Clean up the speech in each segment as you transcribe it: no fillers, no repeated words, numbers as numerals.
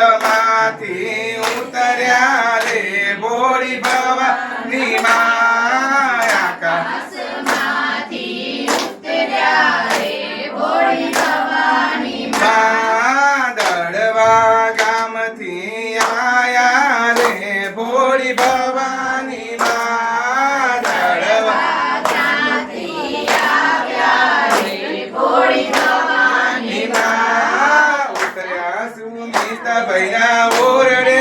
આકાશમાંથી ઉતર્યા રે ભોળી ભવાની માં આકાશમાંથી ઉતર્યા રે ભોળી ભવાની માં દળવા ગામથી આયા રે ભોળી ભવાની માં દળવા ગામથી આવ્યા રે ભોળી ભવાની માં ઉતર્યા સુમિત ભૈરા ઓરડે રે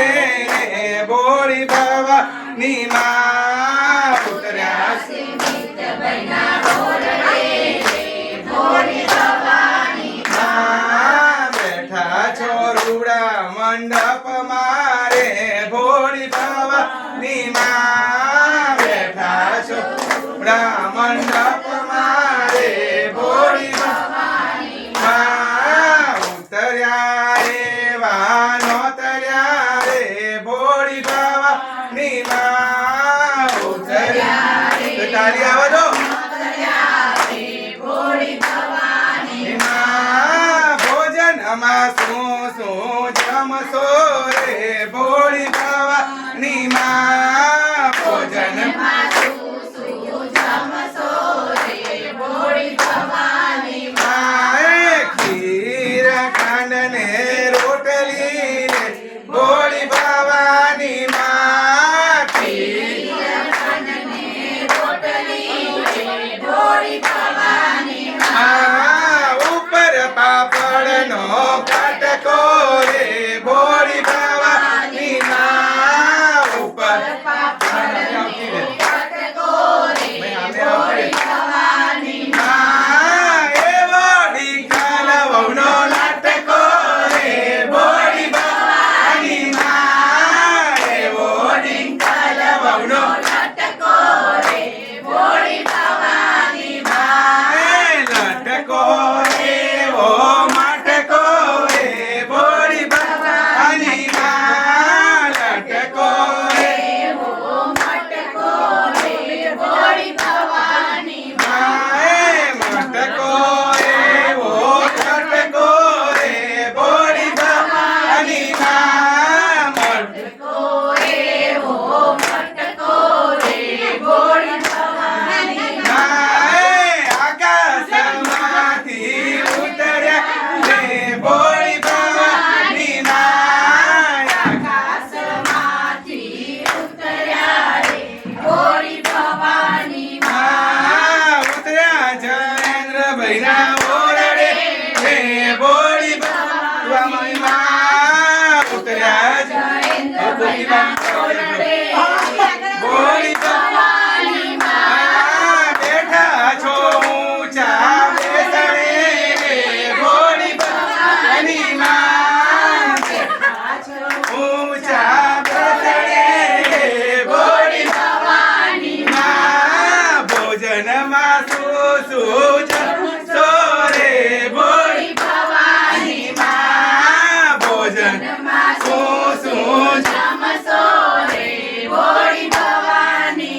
ભોળી ભવાની માં ઉતર્યા સુમિત ભૈરા ઓરડે રે ભોળી ભવાની માં બેઠા છો રૂડા મંડપ મારે ભોળી ભવાની માં બેઠા છો રૂડા મંડપ મારે ભોળી ભવાની માં ઉતર્યા વાનો તર્યા રે ભોળી ભવાની માં ઉતર્યા તો તાળી આવો દો ભોળી ભવાની માં ભોજનમાં શું જમશો રે ભોળી ભવાની માં ભોજનમાં શું જમશો રે ભોળી ભવાની માં ખીર ખાંડ ને રોટલી રે ભોળી ભવાની માં ખીર ખાંડ ને રોટલી રે ભોળી ભવાની માં ઉપર પાપડ નો કટકો રે ભોળી ભવાની માં ઉપર પાપડ નો કટકો રે ભોળી ભવાની માં એવો ડીંગલ વહુનો લાટકો રે ભોળી ભવાની માં એવો ડીંગલ વહુનો લાટકો રે ભોળી ભવાની માં લટકો એવો માટકો રે ભોળી ભવાની માં લટકો એવો માટકો રે ભોળી ભવાની માં માટકો એવો લટકો રે ભોળી ભવાની માં માટકો એવો મટકો રે ભોળી ભવાની માં આકાશમાંથી ઉતર્યા રે ભોળી ભવાની માં આકાશમાંથી ઉતર્યા રે ભોળી ભવાની માં ઉતર્યા જયેન્દ્ર ભૈરા ઓરડે રે ભોળી ભવાની માં ઉતર્યા જયેન્દ્ર ભૈરા ઓરડે ભોળી ભવાની માં બેઠા છો ઊંચા બેસણે રે ભોળી ભવાની માં બેઠા છો ઊંચા બેસણે રે ભોળી ભવાની માં ભોજનમાં શું જમશો રે ભોળી ભવાની માં ભોજનમાં શું જમશો રે ભોળી ભવાની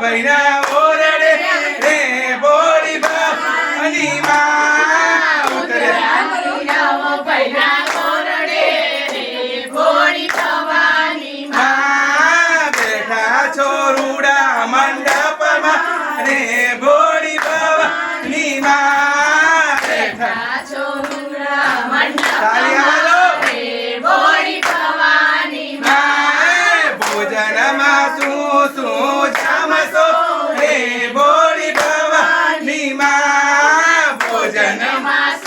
ભૈરા ઓરડે રે બોળી ભવાની માં ઉતર્યા બેઠા છો રૂડા મંડપમાં રે બોળી ભવાની માં બેઠા તાળી આવો ભોજનમાં શું જામશો રે બોળી ભવાની માં ભોજનમાં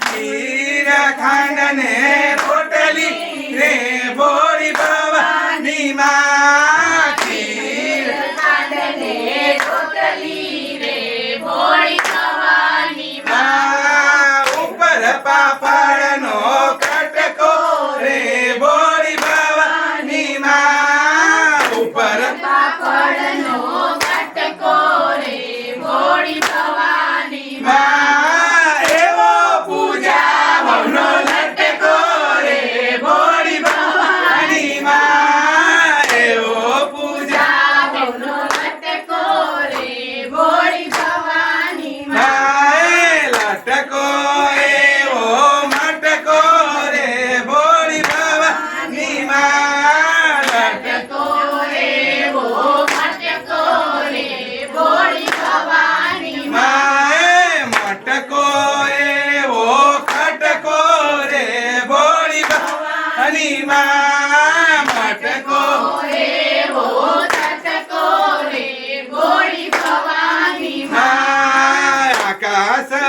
ખીર ખાંડ ને રોટલી રે બોળી ભવાની માં ખીર ઉપર પાપડનો કટકો રે બોળી ભવાની માં ઉપર એવો પૂજા ભવનો લટકો રે બોળી ભવાની માં એવો પૂજા લટકો એવો મટકો રે બોળી ભવાની માં લટકો મટકો એવો ખટકો રે બોળી ભવાની માં મટકો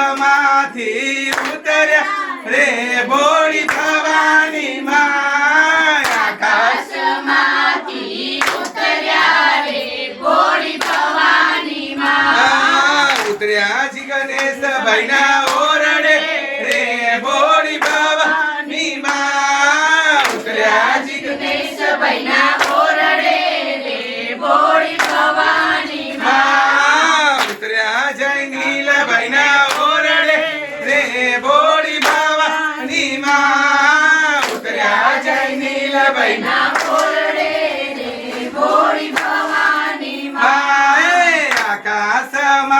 આકાશમાંથી ઉતર્યા રે બોળી ભવાની માં આકાશ ઉતર્યા જી ગણેશ ભાઈના ઓરડે રે બોળી ભવાની માં ઉતર્યા જી ઉતર્યા જય નીલભાઈના ઓરડે રે બોળી ભવાની માં ઉતર્યા જય નીલભાઈના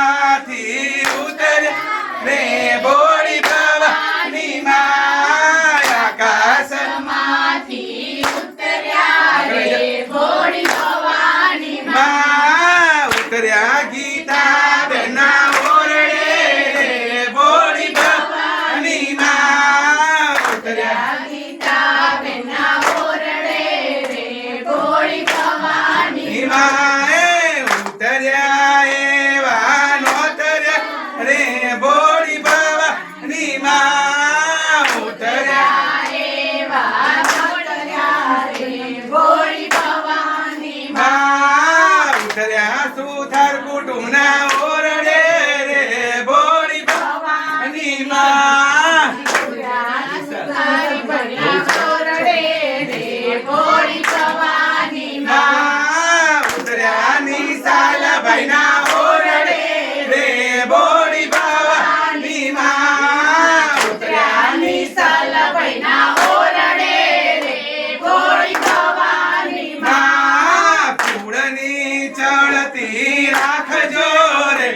આકાશમાંથી ઉતર્યા રે બોળી ભવાની માં આકાશ ઉતર્યા ગીતા બેના ઓરડે રે બોળી ભવાની માં ઉતર્યા ઉતર્યા એવા નોતર્યા રે બોળી ભવાની માં ઉતર્યા ઉતર્યા સુથાર કુટુંબના ઓરડે રે બોળી ભવાની માં ઉતર્યા નિશાલ ભાઈના ઓરડે રે બોળી ભવાની માં ઉતર્યા ફૂળની ચડતી રાખજો રે